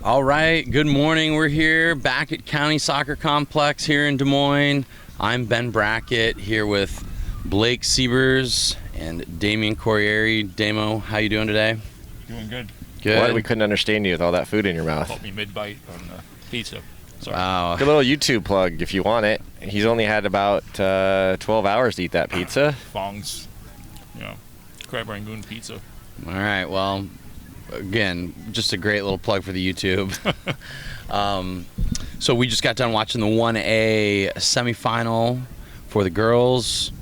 All right, good morning. We're here back at County Soccer Complex here in Des Moines. I'm Ben Brackett here with Blake Siebers and Damian Corriere. Damo, how you doing today? Doing good. Good. What? We couldn't understand you with all that food in your mouth. Caught me mid-bite on the pizza. Sorry. Wow. Good little YouTube plug if you want it. He's only had about 12 hours to eat that pizza. Fongs, crab rangoon pizza. All right, well, again, just a great little plug for the YouTube. So we just got done watching the 1A semifinal for the girls.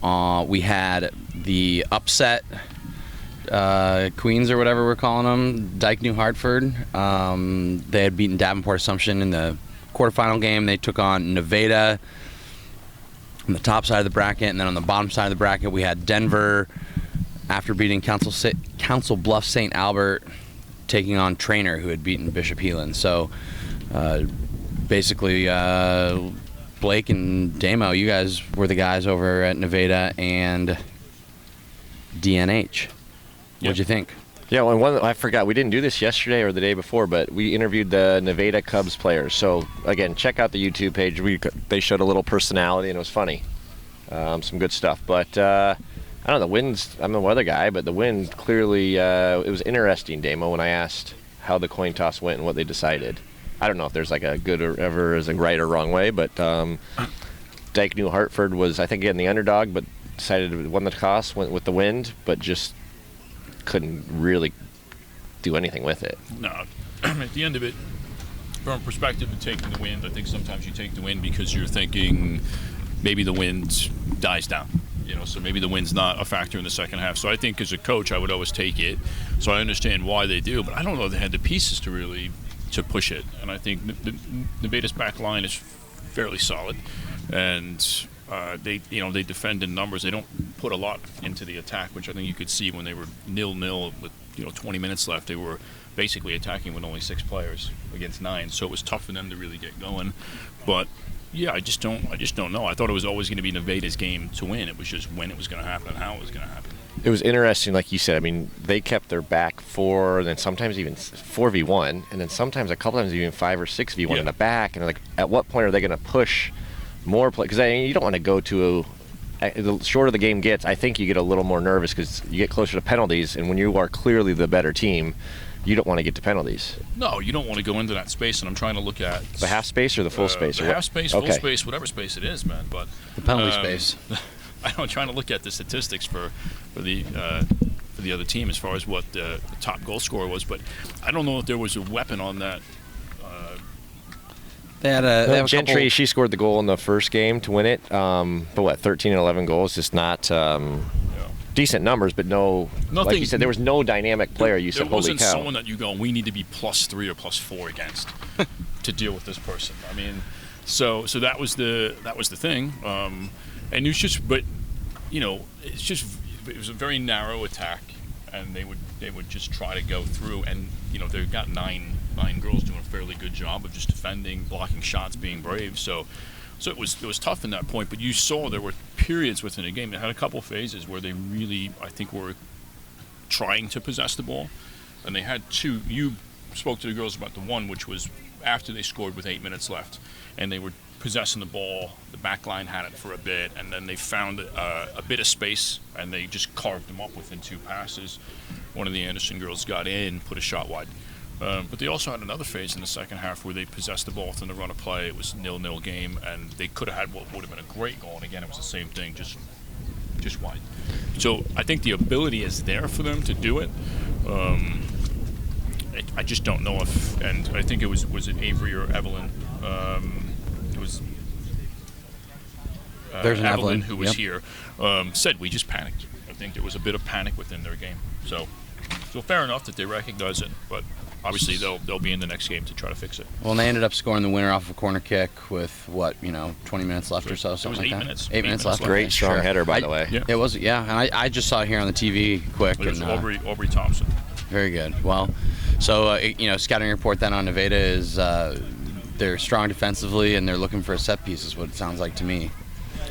We had the upset queens or whatever we're calling them, Dyke New Hartford. They had beaten Davenport Assumption in the quarterfinal game. They took on Nevada on the top side of the bracket, and then on the bottom side of the bracket we had Denver, after beating Council Bluffs St. Albert, taking on Trainer, who had beaten Bishop Heelan. So basically, Blake and Damo, you guys were the guys over at Nevada and DNH. What'd you think? Yeah, well, I forgot. We didn't do this yesterday or the day before, but we interviewed the Nevada Cubs players. So, again, check out the YouTube page. They showed a little personality, and it was funny. Some good stuff. But, I don't know, the winds, I'm a weather guy, but the wind clearly, it was interesting, Damo, when I asked how the coin toss went and what they decided. I don't know if there's like a good or ever is a right or wrong way, but Dyke New Hartford was, I think, again, the underdog, but decided to win the toss, went with the wind, but just couldn't really do anything with it. No, at the end of it, from a perspective of taking the wind, I think sometimes you take the wind because you're thinking maybe the wind dies down. So maybe the wind's not a factor in the second half. So I think as a coach, I would always take it. So I understand why they do, but I don't know if they had the pieces to push it. And I think Nevada's back line is fairly solid, and they defend in numbers. They don't put a lot into the attack, which I think you could see when they were 0-0 with 20 minutes left. They were basically attacking with only 6 players against 9, so it was tough for them to really get going. But yeah, I just don't know. I thought it was always going to be Nevada's game to win. It was just when it was going to happen and how it was going to happen. It was interesting, like you said. I mean, they kept their back 4, and then sometimes even 4v1, and then sometimes a couple times even 5 or 6v1 in the back. And like, at what point are they going to push more play? Because you don't want to go to the shorter the game gets, I think you get a little more nervous because you get closer to penalties, and when you are clearly the better team, you don't want to get to penalties. No, you don't want to go into that space, and I'm trying to look at the half space or the full space. The half space, full space, whatever space it is, man. But The penalty space. I'm trying to look at the statistics for the other team as far as what the top goal scorer was, but I don't know if there was a weapon on that. They had Gentry, she scored the goal in the first game to win it. But what, 13 and 11 goals? Just not decent numbers, but no. Nothing, like you said, there was no dynamic player. You said, holy cow. There wasn't someone that you go, we need to be +3 or +4 against to deal with this person. I mean, so that was the thing. And it's just, but it's just, it was a very narrow attack, and they would just try to go through, and they've got nine girls doing a fairly good job of just defending, blocking shots, being brave. So it was tough in that point. But you saw there were periods within a game. They had a couple phases where they really, I think, were trying to possess the ball, and they had 2. You spoke to the girls about the one, which was after they scored with 8 minutes left, and they were possessing the ball. The back line had it for a bit, and then they found a bit of space, and they just carved them up within 2 passes. One of the Anderson girls got in, put a shot wide. But they also had another phase in the second half where they possessed the ball within the run of play. It was a 0-0 game, and they could have had what would have been a great goal. And again, it was the same thing, just wide. So I think the ability is there for them to do it. I just don't know if, and I think it was it Avery or Evelyn? It was There's an Evelyn who was here, said we just panicked. I think there was a bit of panic within their game. So fair enough that they recognize it, but obviously they'll be in the next game to try to fix it. Well, and they ended up scoring the winner off a corner kick with 20 minutes left or so, something like that. 8 minutes left. Great strong header, by the way. Yeah. It was, yeah, and I just saw it here on the TV quick. It was Aubrey Thompson. Very good. Well, so scouting report then on Nevada is they're strong defensively and they're looking for a set piece, is what it sounds like to me.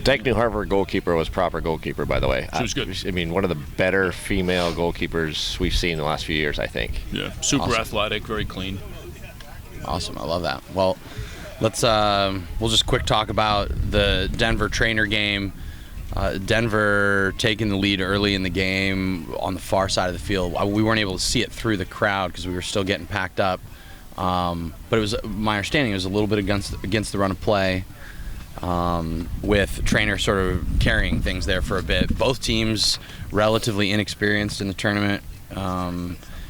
Dyke New Hartford goalkeeper was proper goalkeeper, by the way. She was good. I mean, one of the better female goalkeepers we've seen in the last few years, I think. Yeah, super athletic, very clean. Awesome. I love that. Well, we'll just quick talk about the Denver Trainer game. Denver taking the lead early in the game on the far side of the field. We weren't able to see it through the crowd because we were still getting packed up. But it was my understanding it was a little bit against the run of play, with Trainer sort of carrying things there for a bit. Both teams relatively inexperienced in the tournament,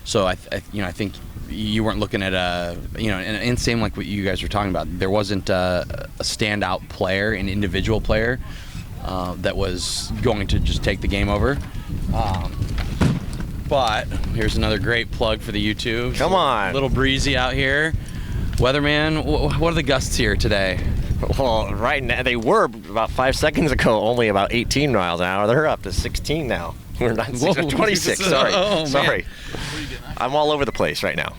so I think you weren't looking at and same like what you guys were talking about. There wasn't a standout player, an individual player that was going to just take the game over. But here's another great plug for the YouTube. Come on. A little breezy out here. Weatherman, what are the gusts here today? Well, right now, they were about 5 seconds ago only about 18 miles an hour. They're up to 16 now. We're not 26. Sorry. Oh, sorry. I'm all over the place right now.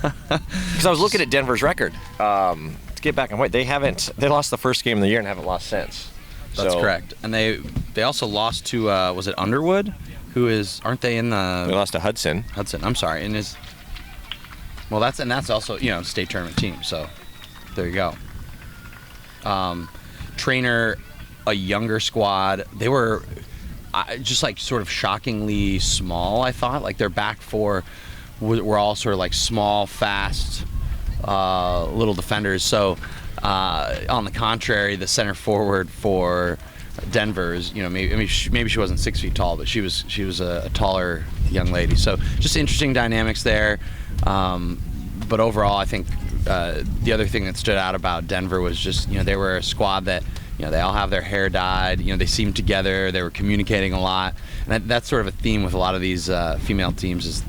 Because I was looking at Denver's record. To get back on point, they lost the first game of the year and haven't lost since. That's correct. And they also lost to was it Underwood? Aren't they in the? They lost to Hudson. I'm sorry. That's also state tournament team. So there you go. Trainer, a younger squad. They were just like sort of shockingly small. I thought like their back four were all sort of like small, fast, little defenders. So on the contrary, the center forward for Denver's, maybe she wasn't 6 feet tall, but she was a taller young lady. So just interesting dynamics there. But overall, I think the other thing that stood out about Denver was just they were a squad that they all have their hair dyed. They seemed together. They were communicating a lot, and that's sort of a theme with a lot of these female teams is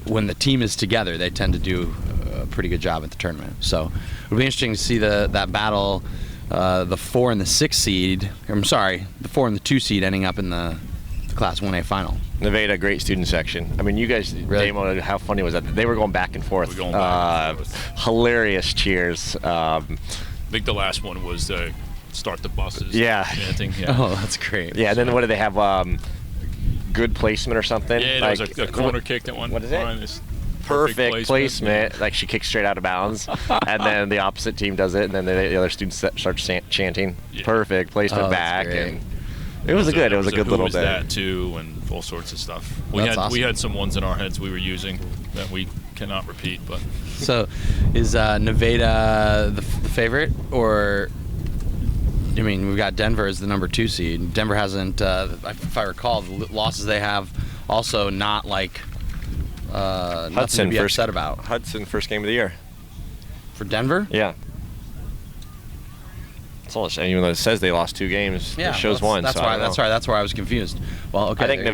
when the team is together, they tend to do a pretty good job at the tournament. So it'll be interesting to see that battle. The 4 and the 6 seed. I'm sorry, the 4 and the 2 seed ending up in the Class 1A final. Nevada, great student section. I mean, you guys really? demoed how funny was that? They were going back and forth. Hilarious cheers. I think the last one was start the buses. Yeah. Chanting. Yeah. Oh, that's great. Yeah, and then what did they have? Good placement or something? Yeah, there was a corner kick that one. What is it? Perfect placement. Yeah. Like she kicks straight out of bounds, and then the opposite team does it, and then the other students start chanting. Yeah. Perfect placement back, and it was a good little day. That too, and all sorts of stuff. We had some ones in our heads we were using that we cannot repeat. But so, is Nevada the favorite, or? I mean, we've got Denver as the number 2 seed. Denver hasn't, if I recall, the losses they have also not like. Nothing to be upset about. Hudson, first game of the year. For Denver? Yeah. That's all. Even though it says they lost 2 games, it shows one. That's why. That's where I was confused. Well, okay. I think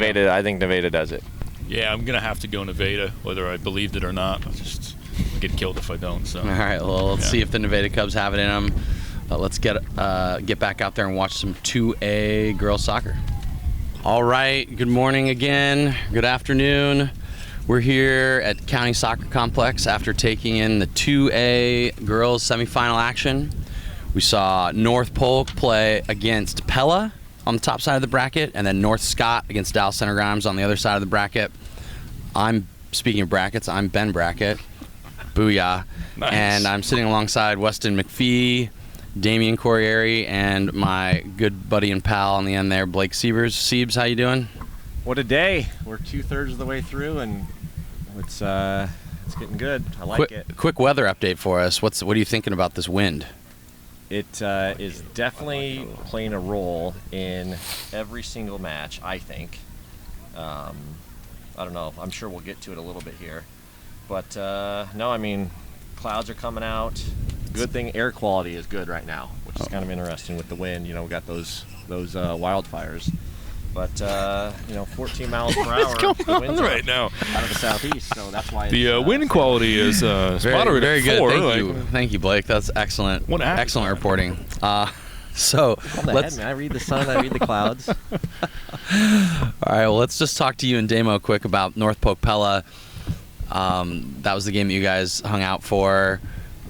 Nevada does it. Yeah, I'm gonna have to go Nevada, whether I believed it or not. I'll just get killed if I don't. So. All right. Well, let's see if the Nevada Cubs have it in them. Let's get back out there and watch some 2A girls soccer. All right. Good morning again. Good afternoon. We're here at County Soccer Complex after taking in the 2A girls semifinal action. We saw North Polk play against Pella on the top side of the bracket, and then North Scott against Dallas Center Grimes on the other side of the bracket. Speaking of brackets, I'm Ben Brackett. Booyah. Nice. And I'm sitting alongside Weston McPhee, Damian Corrieri, and my good buddy and pal on the end there, Blake Siebers. Siebes, how you doing? What a day. We're 2/3 of the way through, and it's getting good. I like it. Quick weather update for us. What are you thinking about this wind? It is definitely playing a role in every single match, I think. I don't know. I'm sure we'll get to it a little bit here. But, no, I mean, clouds are coming out. Good thing air quality is good right now, which is kind of interesting with the wind. We got those wildfires. But 14 miles per hour. The winds right now out of the southeast, so that's why the wind quality is moderate. Very good. 4, Thank you, Blake. That's excellent. Excellent reporting. So let's. I read the sun. I read the clouds. All right. Well, let's just talk to you and Damo quick about North Polk Pella. That was the game that you guys hung out for.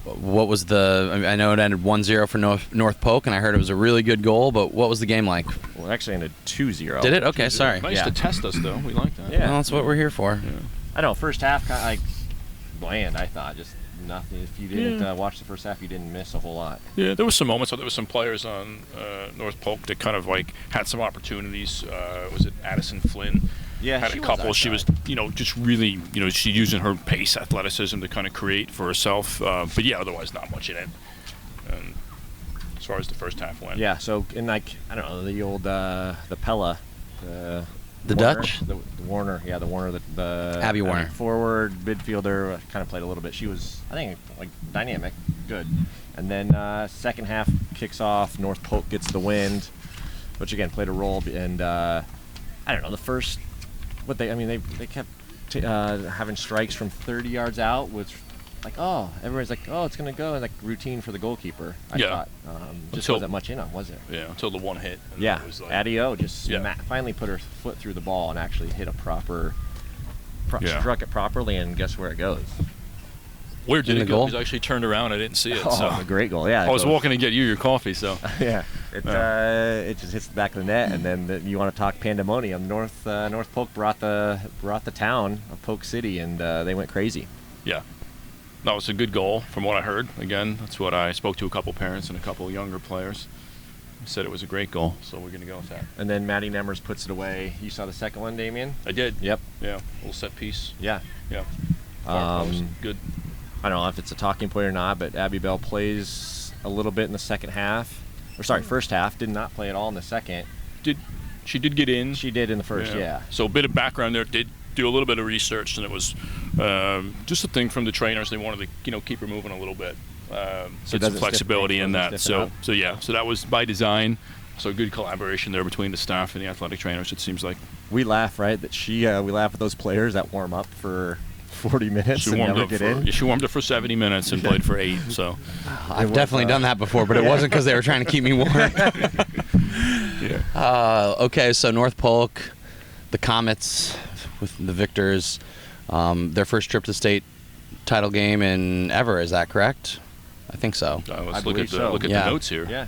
What was I know it ended 1-0 for North Polk, and I heard it was a really good goal, but what was the game like? Well, it actually ended 2-0. Did it? Okay, sorry. Nice to test us, though. We like that. Yeah. Well, that's what we're here for. Yeah. I know, first half, kind of like bland, I thought. Just nothing. If you didn't watch the first half, you didn't miss a whole lot. Yeah, there was some moments. There was some players on North Polk that kind of like had some opportunities. Was it Addison Flynn? Yeah, had a couple. She was, just really, she using her pace, athleticism to kind of create for herself. But yeah, otherwise not much in it. And as far as the first half went. Yeah. So in I don't know, the old the Pella. The Warner, Dutch? the Warner, the Warner, the Abby Warner. Forward midfielder, kind of played a little bit. She was, I think, like dynamic, good. And then second half kicks off. North Polk gets the wind, which again played a role. And I don't know, the first, they kept having strikes from 30 yards out, which everybody's like, oh, it's gonna go, like routine for the goalkeeper. I thought just wasn't much in it, was it? Yeah, until the one hit. And Yeah, it was like, Adio just finally put her foot through the ball and actually hit a struck it properly, and guess where it goes? Where did In it the go? goal? Because I actually turned around, I didn't see it. Oh, So a great goal! Yeah, I was walking to get you your coffee, so Yeah, it just hits the back of the net, and then you want to talk pandemonium. North Polk brought the town of Polk City, and they went crazy. yeah. That was a good goal, from what I heard. Again, that's what I spoke to a couple parents and a couple younger players. Said it was a great goal, so we're going to go with that. And then Maddie Nemers puts it away. You saw the second one, Damien? I did. Yep. Yeah, little set piece. Yeah. Yeah. Far post. Good. I don't know if it's a talking point or not, but Abby Bell plays a little bit in the second half. First half. Did not play at all in the second. She did get in. She did in the first, yeah. So a bit of background there. Did do a little bit of research, and it was just a thing from the trainers. They wanted to keep her moving a little bit, get some flexibility in that. So that was by design. So good collaboration there between the staff and the athletic trainers. It seems like we laugh, right? That we laugh at those players that warm up for 40 minutes and never get in. She warmed up for 70 minutes and played for 8. So I've definitely done that before, but it wasn't because they were trying to keep me warm. Yeah. Okay, so North Polk, the Comets with the victors, their first trip to state title game in ever. Is that correct? I think so. Let's look at the notes here. Yeah.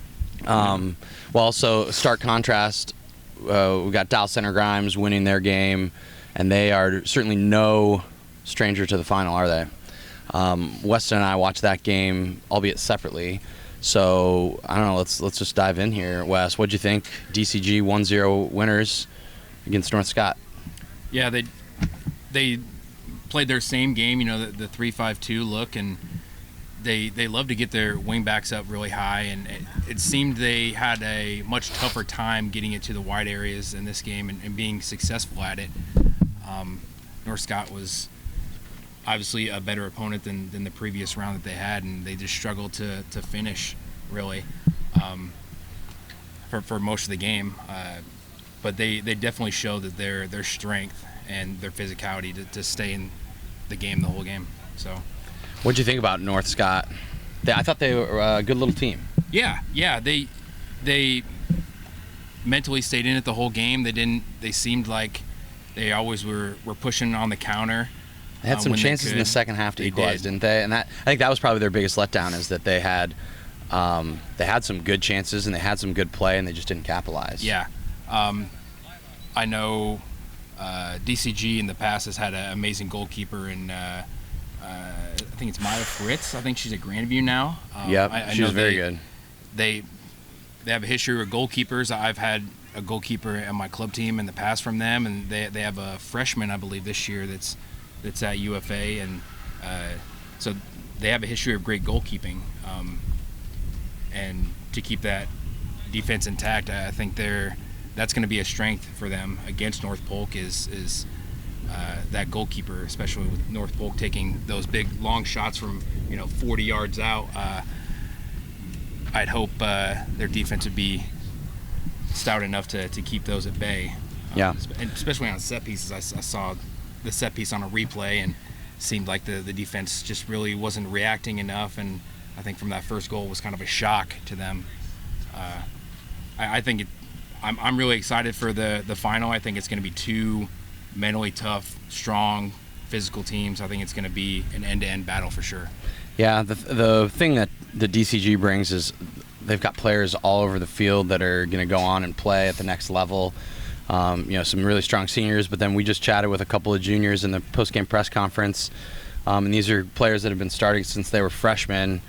Well, so stark contrast. We got Dow Center Grimes winning their game, and they are certainly no stranger to the final, are they? Weston and I watched that game, albeit separately. So I don't know. Let's just dive in here. Wes, what'd you think? DCG 1-0 winners against North Scott. Yeah, they played their same game. The 3-5-2 look, and they love to get their wingbacks up really high. And it seemed they had a much tougher time getting it to the wide areas in this game and being successful at it. North Scott was obviously a better opponent than the previous round that they had, and they just struggled to finish really for most of the game. But they definitely showed that their strength and their physicality to stay in the game the whole game. So, what'd you think about North Scott? I thought they were a good little team. Yeah, they mentally stayed in it the whole game. They seemed like they always were pushing on the counter. They had some chances in the second half to equalize, didn't they? And I think that was probably their biggest letdown, is that they had some good chances and they had some good play and they just didn't capitalize. Yeah. I know DCG in the past has had an amazing goalkeeper, and I think it's Maya Fritz. I think she's at Grandview now. Yep, she's very good. They have a history with goalkeepers. I've had a goalkeeper at my club team in the past from them, and they have a freshman, I believe, this year that's at UFA, and so they have a history of great goalkeeping. And to keep that defense intact, I think that's going to be a strength for them against North Polk is that goalkeeper, especially with North Polk taking those big long shots from 40 yards out. I'd hope their defense would be stout enough to keep those at bay. Yeah, and especially on set pieces. I saw the set piece on a replay and seemed like the defense just really wasn't reacting enough, and I think from that first goal was kind of a shock to them. I think I'm really excited for the final. I think it's going to be two mentally tough, strong, physical teams. I think it's going to be an end-to-end battle for sure. Yeah, the thing that the DCG brings is they've got players all over the field that are going to go on and play at the next level. Some really strong seniors, but then we just chatted with a couple of juniors in the post-game press conference. And these are players that have been starting since they were freshmen,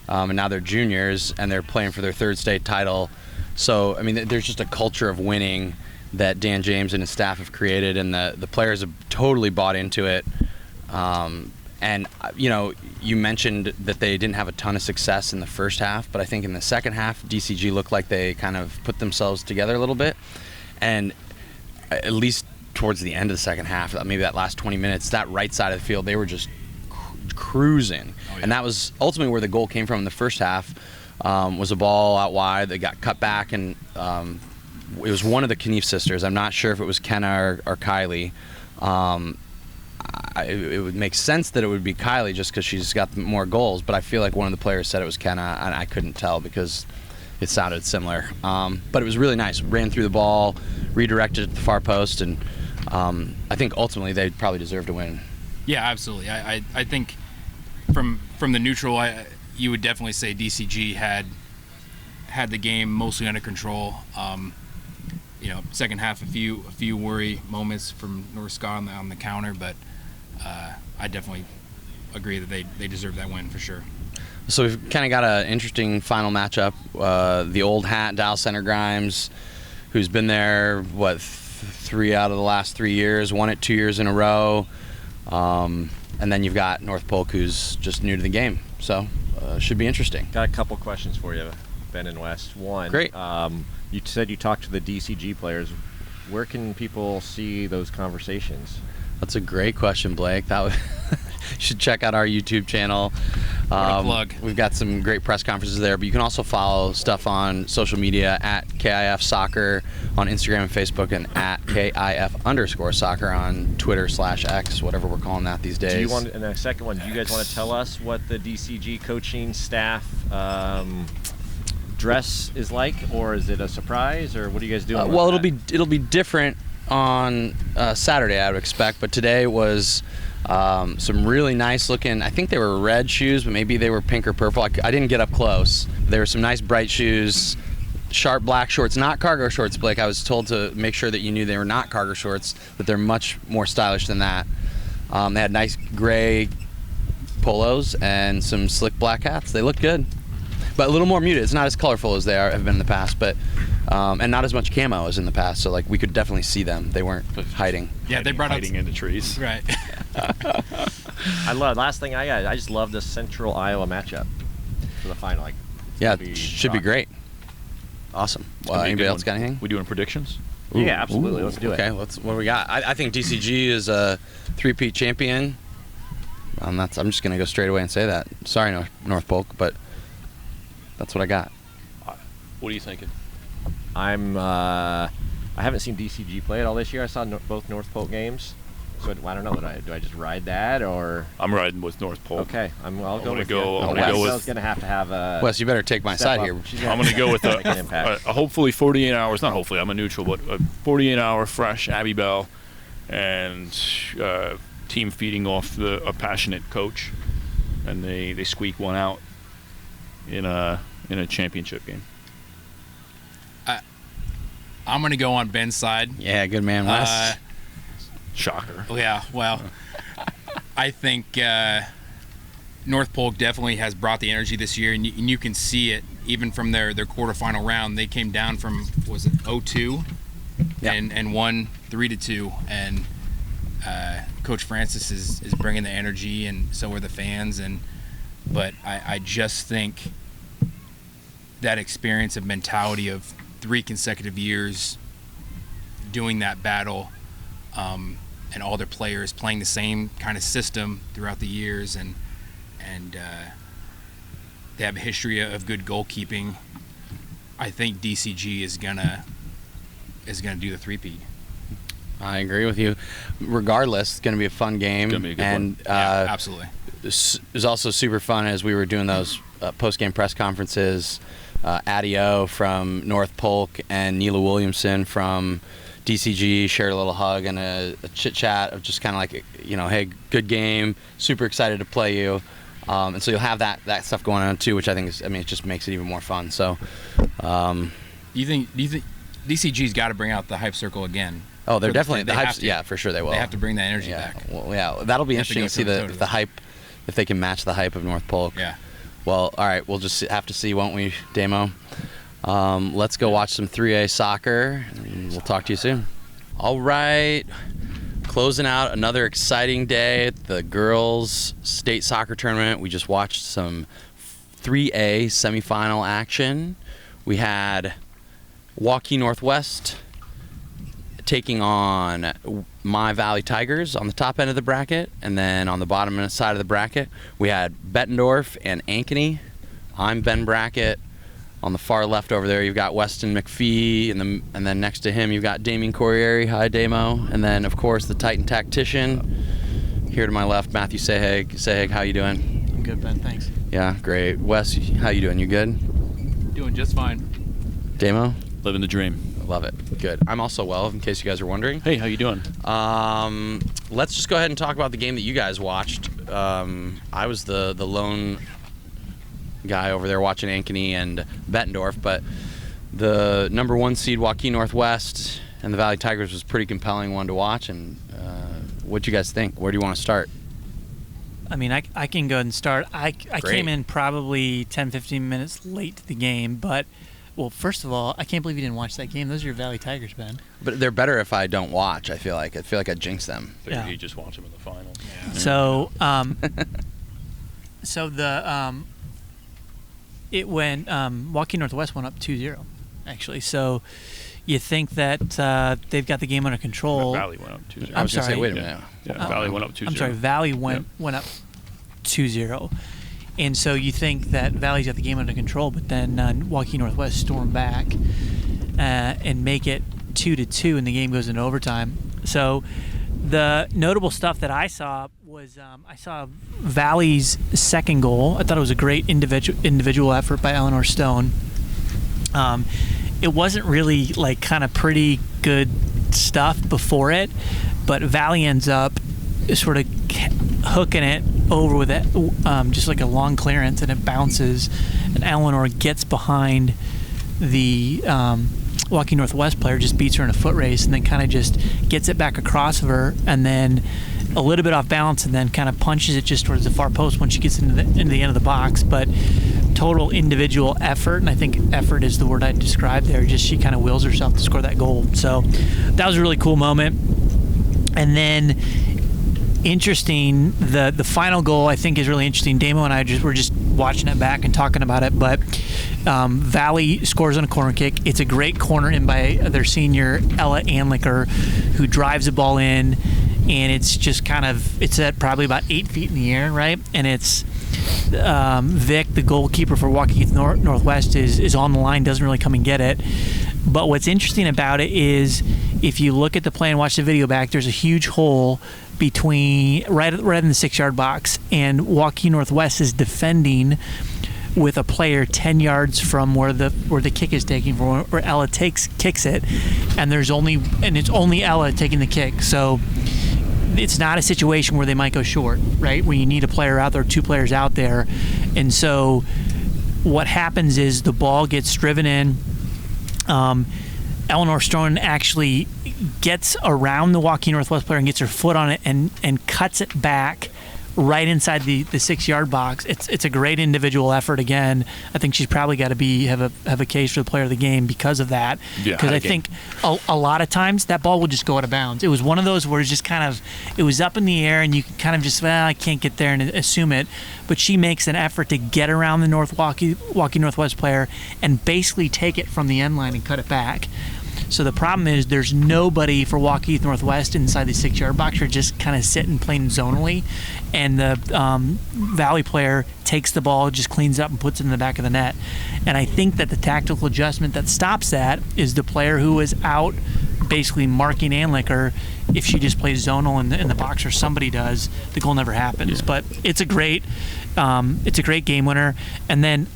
and now they're juniors, and they're playing for their third state title. So, I mean, there's just a culture of winning that Dan James and his staff have created, and the players have totally bought into it. And, you know, you mentioned that they didn't have a ton of success in the first half, but I think in the second half, DCG looked like they kind of put themselves together a little bit. And at least towards the end of the second half, maybe that last 20 minutes, that right side of the field, they were just cruising. Oh, yeah. And that was ultimately where the goal came from in the first half, was a ball out wide that got cut back, and it was one of the Knief sisters. I'm not sure if it was Kenna or Kylie. It would make sense that it would be Kylie just because she's got more goals, but I feel like one of the players said it was Kenna, and I couldn't tell because it sounded similar. But it was really nice. Ran through the ball, redirected it to the far post, and I think ultimately they probably deserve to win. Yeah, absolutely. I think from the neutral, you would definitely say DCG had the game mostly under control. You know, second half, a few worry moments from North Scott on the counter, but I definitely agree that they deserve that win for sure. So we've kind of got an interesting final matchup. The old hat, Dow Center Grimes, who's been there, 3 out of the last 3 years, won it 2 years in a row. And then you've got North Polk, who's just new to the game. So should be interesting. Got a couple questions for you, Ben and Wes. One, great. You said you talked to the DCG players. Where can people see those conversations? That's a great question, Blake. You should check out our YouTube channel. Plug. We've got some great press conferences there, but you can also follow stuff on social media at KIF Soccer on Instagram and Facebook, and at KIF_soccer on Twitter/X, whatever we're calling that these days. Do you want, and the second one, do you guys want to tell us what the DCG coaching staff dress is like, or is it a surprise, or what are you guys doing? Well, it'll be different on Saturday, I would expect, but today was some really nice looking, I think they were red shoes, but maybe they were pink or purple. I didn't get up close. There were some nice bright shoes, sharp black shorts, not cargo shorts, Blake. I was told to make sure that you knew they were not cargo shorts, that they're much more stylish than that. They had nice gray polos and some slick black hats. They looked good, but a little more muted. It's not as colorful as they have been in the past, but and not as much camo as in the past. So like we could definitely see them. They weren't hiding. Yeah, they brought hiding in the trees. Right. Last thing I just love the Central Iowa matchup for the final. Like, yeah, it should be great. Awesome. Anybody else got anything? We doing predictions? Yeah, absolutely. Let's do it. Okay, what do we got? I think DCG is a three-peat champion. I'm just going to go straight away and say that. Sorry, North Polk, but that's what I got. What are you thinking? I haven't seen DCG play at all this year. I saw both North Polk games, so I don't know. Do I just ride that, or? I'm riding with North Polk. Okay, I'll go with you. I'm gonna go with. Wes going to have a. Wes, you better take my side here. I'm going to go with a hopefully 48 hours. Not hopefully, I'm a neutral, but a 48-hour fresh Abby Bell, and team feeding off a passionate coach, and they squeak one out in a championship game. I'm going to go on Ben's side. Yeah, good man, Wes. Shocker. Yeah, well, I think North Polk definitely has brought the energy this year, and you can see it even from their quarterfinal round. They came down from, was it 0-2? Yep. And won 3-2. And Coach Francis is bringing the energy, and so are the fans. But I just think that experience of mentality of 3 consecutive years doing that battle, and all their players playing the same kind of system throughout the years, and they have a history of good goalkeeping. I think DCG is gonna do the three-peat. I agree with you. Regardless, it's going to be a fun game. It's going to be a good and, one. Yeah, absolutely. It was also super fun as we were doing those post-game press conferences. Adio from North Polk and Neela Williamson from DCG shared a little hug and a chit-chat of just kind of like, hey, good game, super excited to play you. And so you'll have that stuff going on too, which I think it just makes it even more fun. So, do you think DCG's got to bring out the hype circle again? Oh, they're definitely the hype. have to. Yeah, for sure they will. They have to bring that energy back. Well, yeah, that'll be interesting to see if the hype if they can match the hype of North Polk. Yeah. Well, all right, we'll just have to see, won't we, Damo? Let's go watch some 3A soccer, and we'll talk to you soon. All right, closing out another exciting day at the girls' state soccer tournament. We just watched some 3A semifinal action. We had Waukee Northwest taking on My Valley Tigers on the top end of the bracket, and then on the bottom side of the bracket we had Bettendorf and Ankeny. I'm Ben Brackett. On the far left over there you've got Weston McPhee, and then next to him you've got Damien Corriere. Hi, Damo. And then of course the Titan Tactician here to my left, Matthew Sahag. Sahag, how you doing? I'm good, Ben, thanks. Yeah, great. Wes, how you doing? You good? Doing just fine. Damo? Living the dream. Love it. Good. I'm also well, in case you guys are wondering. Hey, how you doing? Let's just go ahead and talk about the game that you guys watched. I was the lone guy over there watching Ankeny and Bettendorf, but the number 1 seed Waukee Northwest and the Valley Tigers was a pretty compelling one to watch. And what'd you guys think? Where do you want to start? I mean, I can go ahead and start. I came in probably 10-15 minutes late to the game, but well, first of all, I can't believe you didn't watch that game. Those are your Valley Tigers, Ben. But they're better if I don't watch. I feel like I jinx them. Yeah. You just watch them in the final. Yeah. So, it went. Waukee Northwest went up 2-0, actually. So, you think that they've got the game under control? Valley went up 2-0. I was going to say, wait a minute. Yeah, Valley went up 2-0. I'm sorry, Valley went up 2-0. And so you think that Valley's got the game under control, but then Waukee Northwest storm back and make it 2-2, and the game goes into overtime. So the notable stuff that I saw was I saw Valley's second goal. I thought it was a great individual effort by Eleanor Stone. It wasn't really like kind of pretty good stuff before it, but Valley ends up sort of hooking it over with it, just like a long clearance, and it bounces, and Eleanor gets behind the Waukee Northwest player, just beats her in a foot race, and then kind of just gets it back across of her, and then a little bit off balance, and then kind of punches it just towards the far post when she gets into the end of the box. But total individual effort, and I think effort is the word I'd describe there. Just she kind of wills herself to score that goal. So that was a really cool moment. And then interesting, the final goal I think is really interesting. Damo and I were just watching it back and talking about it, but Valley scores on a corner kick. It's a great corner in by their senior Ella Anlicker, who drives the ball in, and it's just it's at probably about 8 feet in the air, right? And it's Vic, the goalkeeper for Waukee Northwest, is on the line, doesn't really come and get it. But what's interesting about it is if you look at the play and watch the video back, there's a huge hole between right in the 6-yard box, and Waukee Northwest is defending with a player 10 yards from where the kick is taken from, where Ella kicks it, and it's only Ella taking the kick. So it's not a situation where they might go short, right? Where you need a player out there, 2 players out there. And so what happens is the ball gets driven in. Eleanor Stone actually gets around the Waukee Northwest player and gets her foot on it and cuts it back right inside the 6-yard box. It's a great individual effort. Again, I think she's probably got to have a case for the player of the game because of that. Because I think a lot of times that ball will just go out of bounds. It was one of those where it's just it was up in the air, and you can kind of just, I can't get there and assume it. But she makes an effort to get around the Waukee Northwest player and basically take it from the end line and cut it back. So the problem is there's nobody for Waukee Northwest inside the 6-yard box. You're just kind of sitting playing zonally, and the Valley player takes the ball, just cleans up and puts it in the back of the net. And I think that the tactical adjustment that stops that is the player who is out basically marking Anlicker. If she just plays zonal in the box, or somebody does, the goal never happens. Yeah. But it's a great game winner. And then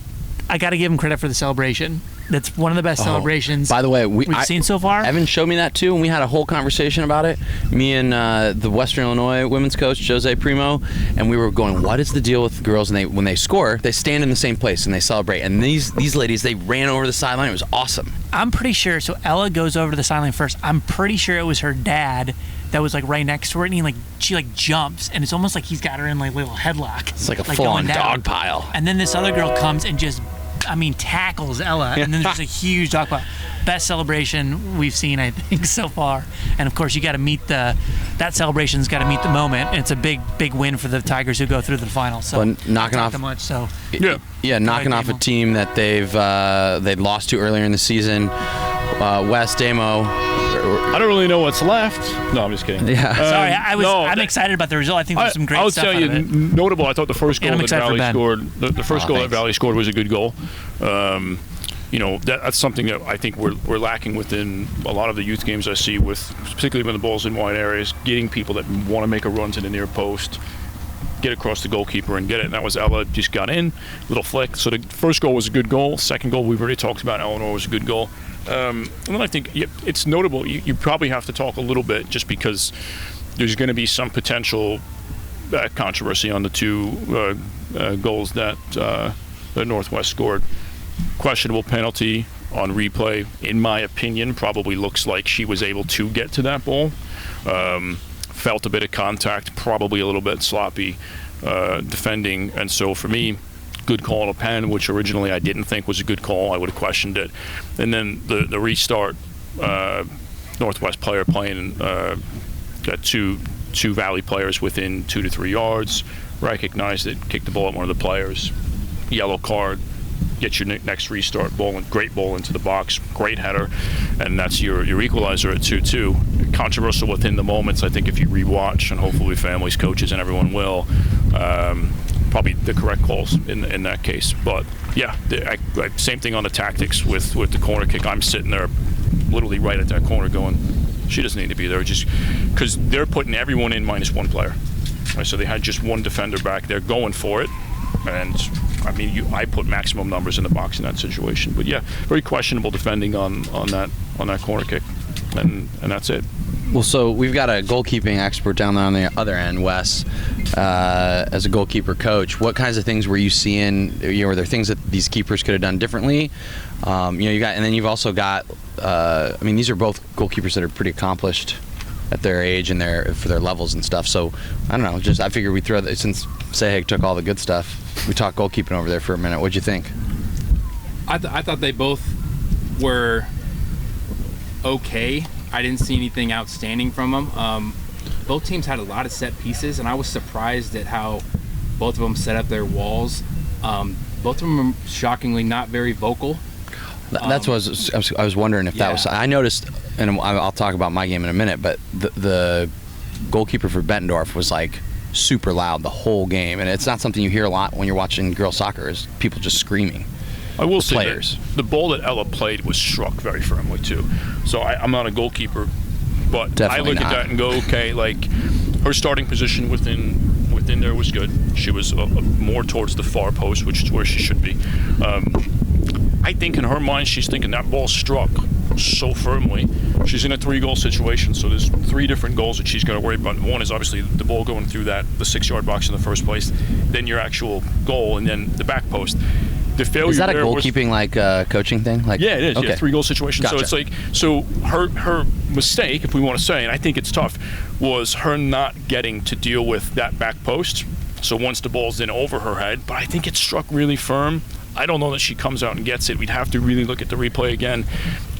I got to give him credit for the celebration. That's one of the best celebrations. By the way, we've seen so far. Evan showed me that too, and we had a whole conversation about it. Me and the Western Illinois women's coach, Jose Primo, and we were going, "What is the deal with the girls?" And when they score, they stand in the same place and they celebrate. And these ladies, they ran over the sideline. It was awesome. I'm pretty sure. So Ella goes over to the sideline first. I'm pretty sure it was her dad that was like right next to her, and she like jumps, and it's almost like he's got her in like little headlock. It's like a full-on going down. dog pile. And then this other girl comes and just, tackles Ella, and then there's a huge dog pile. Best celebration we've seen, I think, so far. And of course, you got to meet that celebration's got to meet the moment. And it's a big win for the Tigers who go through the final. So knocking off much. So knocking off a team that they'd lost to earlier in the season. West Damo. I don't really know what's left. No, I'm just kidding. Yeah. Sorry, I'm excited about the result. I think there's some great stuff out of it. I'll tell you, notable. I thought the first goal that Valley scored. The first goal that Valley scored was a good goal. That's something that I think we're lacking within a lot of the youth games I see, particularly when the ball's in wide areas, getting people that want to make a run to the near post, get across the goalkeeper and get it. And that was Ella, just got in, little flick. So the first goal was a good goal. Second goal we've already talked about. Eleanor was a good goal. And then I think it's notable. You probably have to talk a little bit just because there's going to be some potential controversy on the two goals that Northwest scored. Questionable penalty on replay, in my opinion, probably looks like she was able to get to that ball. Felt a bit of contact, probably a little bit sloppy defending, and so for me, good call on a pen, which originally I didn't think was a good call. I would have questioned it. And then the restart, Northwest player playing two Valley players within 2 to 3 yards, recognized it, kicked the ball at one of the players, yellow card. Get your next restart ball, great ball into the box, great header, and that's your equalizer at 2-2. Controversial within the moments. I think if you rewatch, and hopefully families, coaches, and everyone will, probably the correct calls in that case. But yeah, same thing on the tactics with the corner kick. I'm sitting there, literally right at that corner, going, she doesn't need to be there, just because they're putting everyone in minus one player. Right, so they had just one defender back there going for it, and I mean, I put maximum numbers in the box in that situation. But yeah, very questionable defending on that corner kick, and that's it. Well, so we've got a goalkeeping expert down there on the other end, Wes, as a goalkeeper coach. What kinds of things were you seeing? Were there things that these keepers could have done differently? And then you've also got. These are both goalkeepers that are pretty accomplished at their age and for their levels and stuff. So I don't know. I figured we throw that, since Sehig took all the good stuff. We talked goalkeeping over there for a minute. What'd you think? I thought they both were okay. I didn't see anything outstanding from them. Both teams had a lot of set pieces, and I was surprised at how both of them set up their walls. Both of them are shockingly not very vocal. That's what I was wondering if that was. I noticed, and I'll talk about my game in a minute, but the goalkeeper for Bettendorf was like super loud the whole game, and it's not something you hear a lot when you're watching girls soccer, is people just screaming. I will say players. The ball that Ella played was struck very firmly too. So I'm not a goalkeeper, but Definitely I look not. at that and go, okay, like her starting position within there was good. She was more towards the far post, which is where she should be. I think in her mind she's thinking that ball struck so firmly. She's in a 3-goal situation, so there's 3 different goals that she's got to worry about. One is obviously the ball going through the 6-yard box in the first place, then your actual goal, and then the back post. The failure. Is that a goalkeeping coaching thing? Yeah, it is. Okay. Yeah, 3-goal situation. Gotcha. So it's her mistake, if we want to say, and I think it's tough, was her not getting to deal with that back post. So once the ball's in over her head, but I think it struck really firm. I don't know that she comes out and gets it. We'd have to really look at the replay again.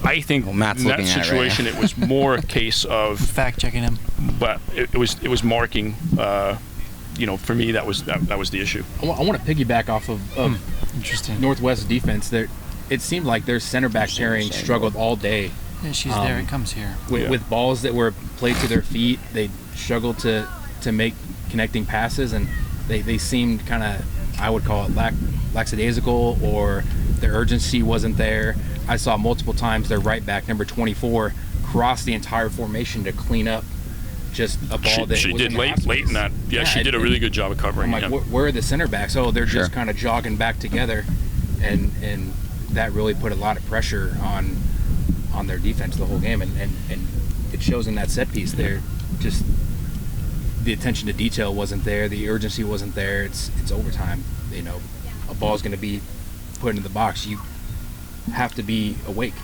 I think in that situation it was more a case of fact checking him. But it was marking. For me that was the issue. I want to piggyback off of Interesting. Northwest defense. It seemed like their center back pairing struggled all day. Yeah, she's there. It comes here. With balls that were played to their feet, they struggled to make connecting passes, and they seemed kind of, I would call it lackadaisical, or their urgency wasn't there. I saw multiple times their right back, number 24, cross the entire formation to clean up just a ball that she did late in that. Yeah, she did a really good job of covering. I'm like, where are the center backs? Oh, they're just kind of jogging back together, and that really put a lot of pressure on their defense the whole game, and it shows in that set piece. They're just, the attention to detail wasn't there, the urgency wasn't there. It's overtime. A ball's going to be put into the box. You have to be awake.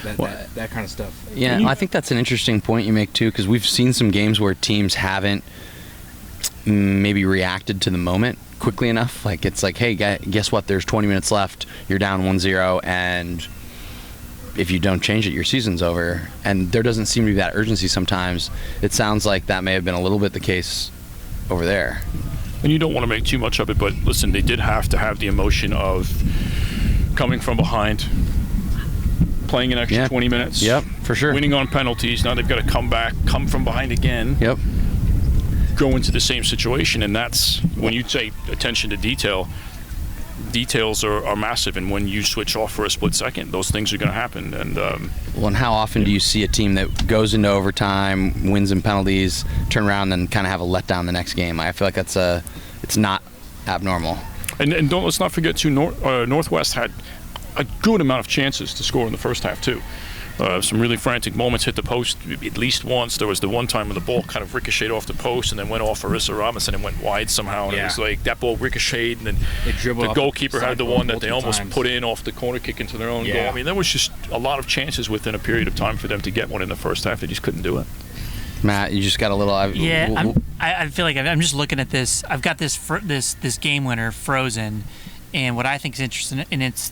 that kind of stuff. Yeah, I think that's an interesting point you make too, because we've seen some games where teams haven't maybe reacted to the moment quickly enough. Like, it's like, hey, guess what? There's 20 minutes left. You're down 1-0, and if you don't change it, your season's over. And there doesn't seem to be that urgency sometimes. It sounds like that may have been a little bit the case over there. And you don't want to make too much of it, but listen, they did have to have the emotion of coming from behind, playing an extra 20 minutes. Yep, for sure. Winning on penalties. Now they've got to come back, come from behind again. Yep. Go into the same situation, and that's when you say attention to detail. Details are massive, and when you switch off for a split second, those things are going to happen. And well, and how often do you see a team that goes into overtime, wins in penalties, turn around and kind of have a letdown the next game? I feel like it's not abnormal. And let's not forget too, Northwest had a good amount of chances to score in the first half too. Some really frantic moments, hit the post at least once. There was the one time when the ball kind of ricocheted off the post and then went off Arissa Robinson and went wide somehow. And it was like that ball ricocheted, and then the goalkeeper had the one that they almost put in off the corner kick into their own goal. I mean, there was just a lot of chances within a period of time for them to get one in the first half. They just couldn't do it. Matt, you just got a little. I feel like I'm just looking at this. I've got this game winner frozen, and what I think is interesting, and it's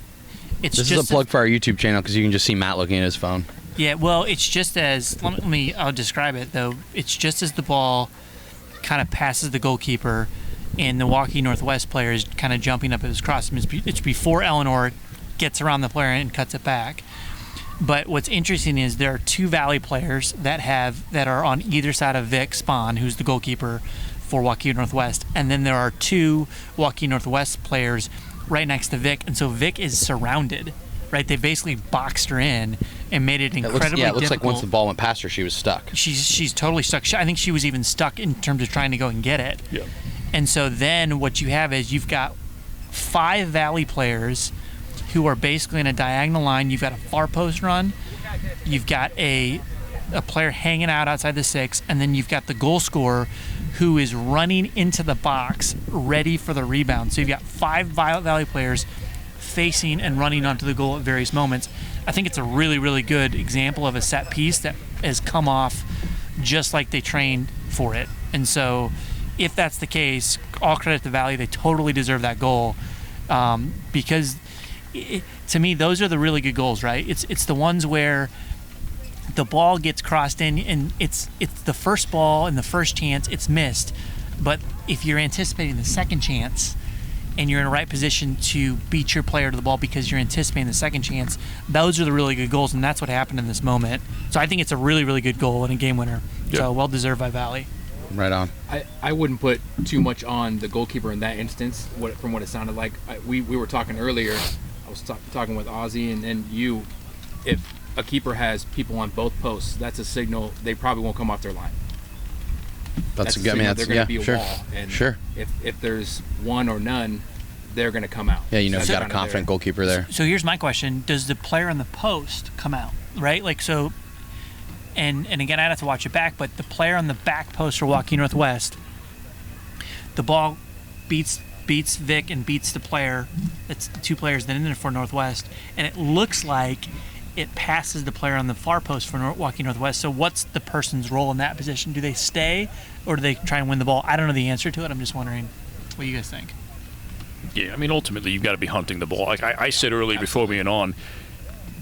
this just is a plug for our YouTube channel, because you can just see Matt looking at his phone. Yeah, well, it's just as I'll describe it though. It's just as the ball kind of passes the goalkeeper, and the Milwaukee Northwest player is kind of jumping up at his cross. It's before Eleanor gets around the player and cuts it back. But what's interesting is there are two Valley players that are on either side of Vic Spahn, who's the goalkeeper for Milwaukee Northwest, and then there are two Milwaukee Northwest players right next to Vic, and so Vic is surrounded. Right, they basically boxed her in and made it incredibly difficult. It looks like once the ball went past her, she was stuck. She's totally stuck. I think she was even stuck in terms of trying to go and get it. Yeah. And so then what you have is you've got 5 Valley players who are basically in a diagonal line. You've got a far post run. You've got a player hanging out outside the 6, and then you've got the goal scorer who is running into the box ready for the rebound. So you've got 5 Valley players facing and running onto the goal at various moments. I think it's a really, really good example of a set piece that has come off just like they trained for it. And so if that's the case, all credit to Valley. They totally deserve that goal, because to me, those are the really good goals, right? It's the ones where the ball gets crossed in, and it's the first ball and the first chance, it's missed. But if you're anticipating the second chance, and you're in the right position to beat your player to the ball because you're anticipating the second chance, those are the really good goals, and that's what happened in this moment. So I think it's a really, really good goal and a game winner. Yep. So well-deserved by Valley. Right on. I wouldn't put too much on the goalkeeper in that instance, from what it sounded like. We were talking earlier, I was talking with Ozzy and you, if a keeper has people on both posts, that's a signal they probably won't come off their line. That's a good. They're going to be a wall, and if there's one or none, they're going to come out. Yeah, you've got a confident goalkeeper there. So here's my question: does the player on the post come out? Right, like so. And again, I'd have to watch it back, but the player on the back post for Milwaukee Northwest, the ball beats Vic and beats the player. That's the 2 players that ended for Northwest, and it looks like it passes the player on the far post for Milwaukee Northwest. So what's the person's role in that position? Do they stay, or do they try and win the ball? I don't know the answer to it. I'm just wondering what you guys think. Yeah, I mean, ultimately, you've got to be hunting the ball. Like I said earlier before being on,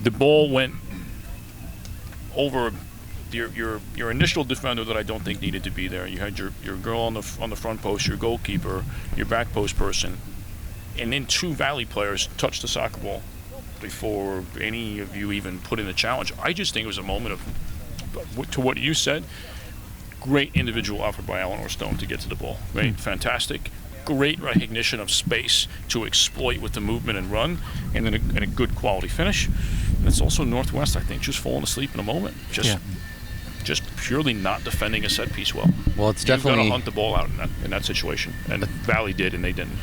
the ball went over your initial defender that I don't think needed to be there. You had your girl on the front post, your goalkeeper, your back post person, and then 2 Valley players touched the soccer ball before any of you even put in a challenge. I just think it was a moment of, to what you said, great individual effort by Eleanor Stone to get to the ball. Right, fantastic. Great recognition of space to exploit with the movement and run, and then a good quality finish. And it's also Northwest, I think, just falling asleep in a moment. Just purely not defending a set piece well. Well, it's definitely... You've got to hunt the ball out in that situation. And Valley did, and they didn't.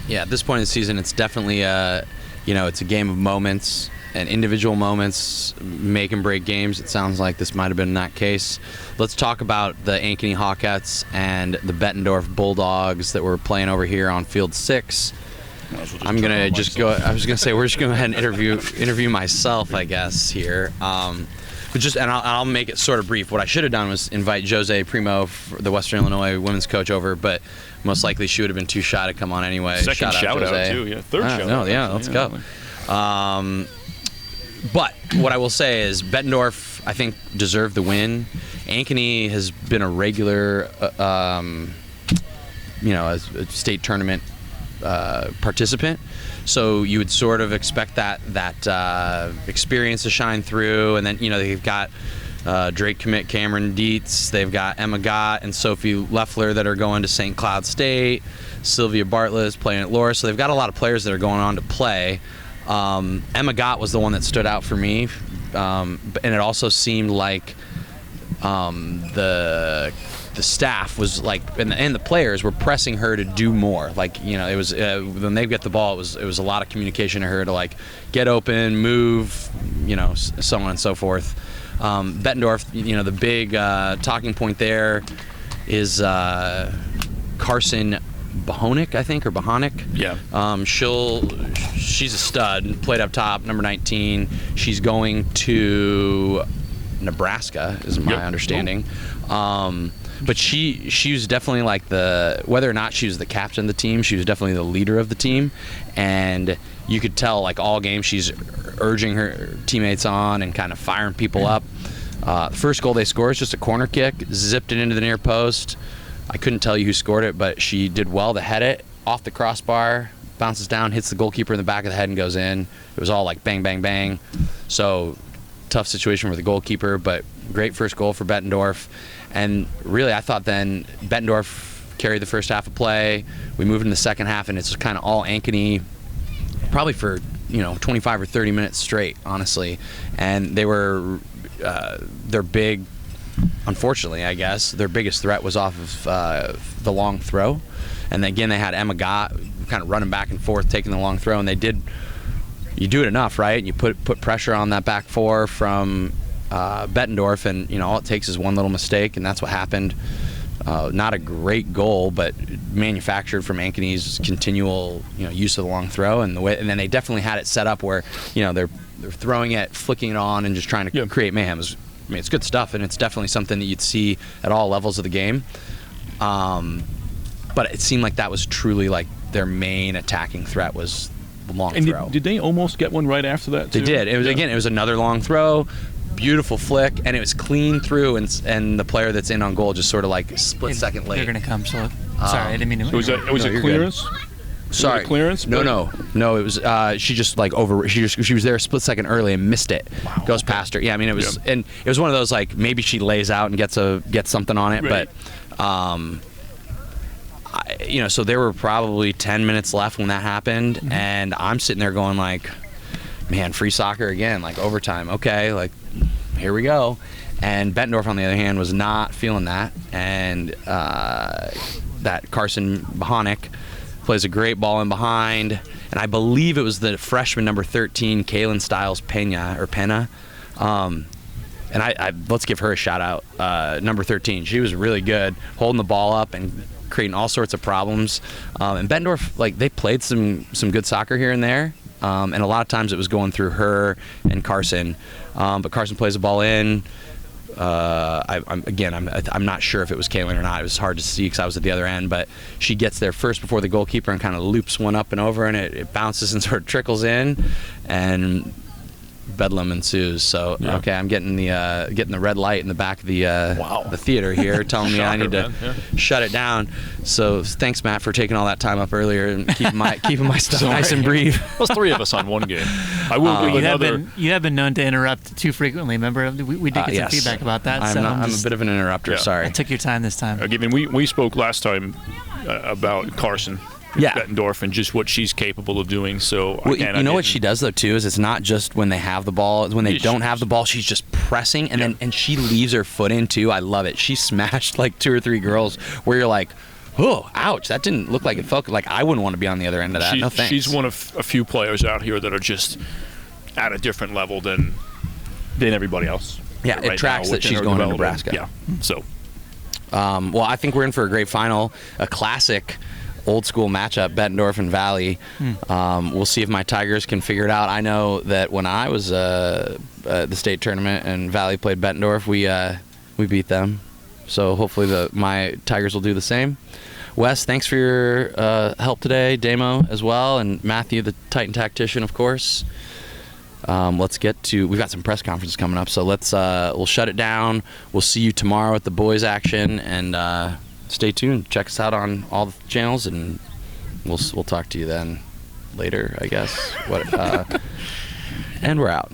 Yeah, at this point in the season, it's definitely it's a game of moments, and individual moments make and break games. It sounds like this might have been that case. Let's talk about the Ankeny Hawkettes and the Bettendorf Bulldogs that were playing over here on Field 6. I'm gonna just go. I was gonna say we're just gonna go ahead and interview myself, I guess here. But I'll make it sort of brief. What I should have done was invite Jose Primo, the Western Illinois women's coach, over, but most likely she would have been too shy to come on anyway. Second shout out too, yeah. Third shout out. No, yeah, let's go. But what I will say is Bettendorf, I think, deserved the win. Ankeny has been a regular, a state tournament participant. So you would sort of expect that experience to shine through, and then they've got Drake commit Cameron Dietz, they've got Emma Gott and Sophie Leffler that are going to St. Cloud State. Sylvia Bartlett is playing at Loras, so they've got a lot of players that are going on to play. Emma Gott was the one that stood out for me, and it also seemed like the staff was like, and the players were pressing her to do more. Like, it was when they get the ball, it was a lot of communication to her to like get open, move, so on and so forth. Bettendorf, the big talking point there is Carson Bohonic, I think, or Bohonic. Yeah. She's a stud. Played up top, number 19. She's going to Nebraska, is my understanding. But she was definitely like whether or not she was the captain of the team, she was definitely the leader of the team, and you could tell like all game she's urging her teammates on and kind of firing people up. The first goal they scored is just a corner kick, zipped it into the near post. I couldn't tell you who scored it, but she did well to head it off the crossbar, bounces down, hits the goalkeeper in the back of the head and goes in. It was all like bang, bang, bang. So tough situation for the goalkeeper, but great first goal for Bettendorf. And really, I thought then Bettendorf carried the first half of play. We moved in the second half, and it's kind of all Ankeny, probably for 25 or 30 minutes straight, honestly. And they were their big, unfortunately, I guess, their biggest threat was off of the long throw. And again, they had Emma Gott kind of running back and forth, taking the long throw, and they did. You do it enough, right? You put pressure on that back four from Bettendorf, and all it takes is one little mistake, and that's what happened. Not a great goal, but manufactured from Ankeny's continual use of the long throw, and then they definitely had it set up where they're throwing it, flicking it on, and just trying to create mayhem. It's good stuff, and it's definitely something that you'd see at all levels of the game. But it seemed like that was truly like their main attacking threat was the long throw. And did they almost get one right after that too? They did. It was another long throw, beautiful flick, and it was clean through, and the player that's in on goal just sort of like split second late. They're going to come, so sorry, I didn't mean to. Was it clearance? Sorry, clearance. No. It was she just like she was there a split second early and missed it. Wow, Goes past her. Yeah, I mean it was, and it was one of those like maybe she lays out and gets something on it, right. But so there were probably 10 minutes left when that happened, and I'm sitting there going like, man, free soccer again, like overtime. Okay, like here we go. And Bettendorf, on the other hand, was not feeling that, and that Carson Bohonic plays a great ball in behind, and I believe it was the freshman number 13, Kaylin Stiles Pena. And I let's give her a shout out. Number 13, she was really good, holding the ball up and creating all sorts of problems. And Bettendorf, like they played some good soccer here and there, and a lot of times it was going through her and Carson. But Carson plays the ball in. I'm not sure if it was Kaylin or not. It was hard to see because I was at the other end, but she gets there first before the goalkeeper and kind of loops one up and over, and it bounces and sort of trickles in, and bedlam ensues. So okay, I'm getting the red light in the back of the theater here, telling me I need to shut it down. So thanks, Matt, for taking all that time up earlier and keeping my stuff nice and brief. There's three of us on one game. I will give another. You have been known to interrupt too frequently. Remember, we did get some feedback about that. I'm a bit of an interrupter. Yeah. Sorry. I took your time this time. Given we spoke last time about Carson. Bettendorf and just what she's capable of doing. So what she does though too is it's not just when they have the ball. It's when they don't have the ball, she's just pressing, and she leaves her foot in too. I love it. She smashed like 2 or 3 girls where you're like, oh, ouch! That didn't look like it felt like I wouldn't want to be on the other end of that. No thanks. She's one of a few players out here that are just at a different level than everybody else. Yeah, it tracks that she's going to Nebraska. Yeah. So, well, I think we're in for a great final, a classic. old school matchup, Bettendorf and Valley. We'll see if my Tigers can figure it out. I know that when I was at the state tournament and Valley played Bettendorf, we beat them. So hopefully my Tigers will do the same. Wes, thanks for your help today. Damo as well, and Matthew, the Titan tactician, of course. Let's get to. We've got some press conferences coming up, so we'll shut it down. We'll see you tomorrow at the boys' action, and stay tuned. Check us out on all the channels, and we'll talk to you then later, I guess. And we're out.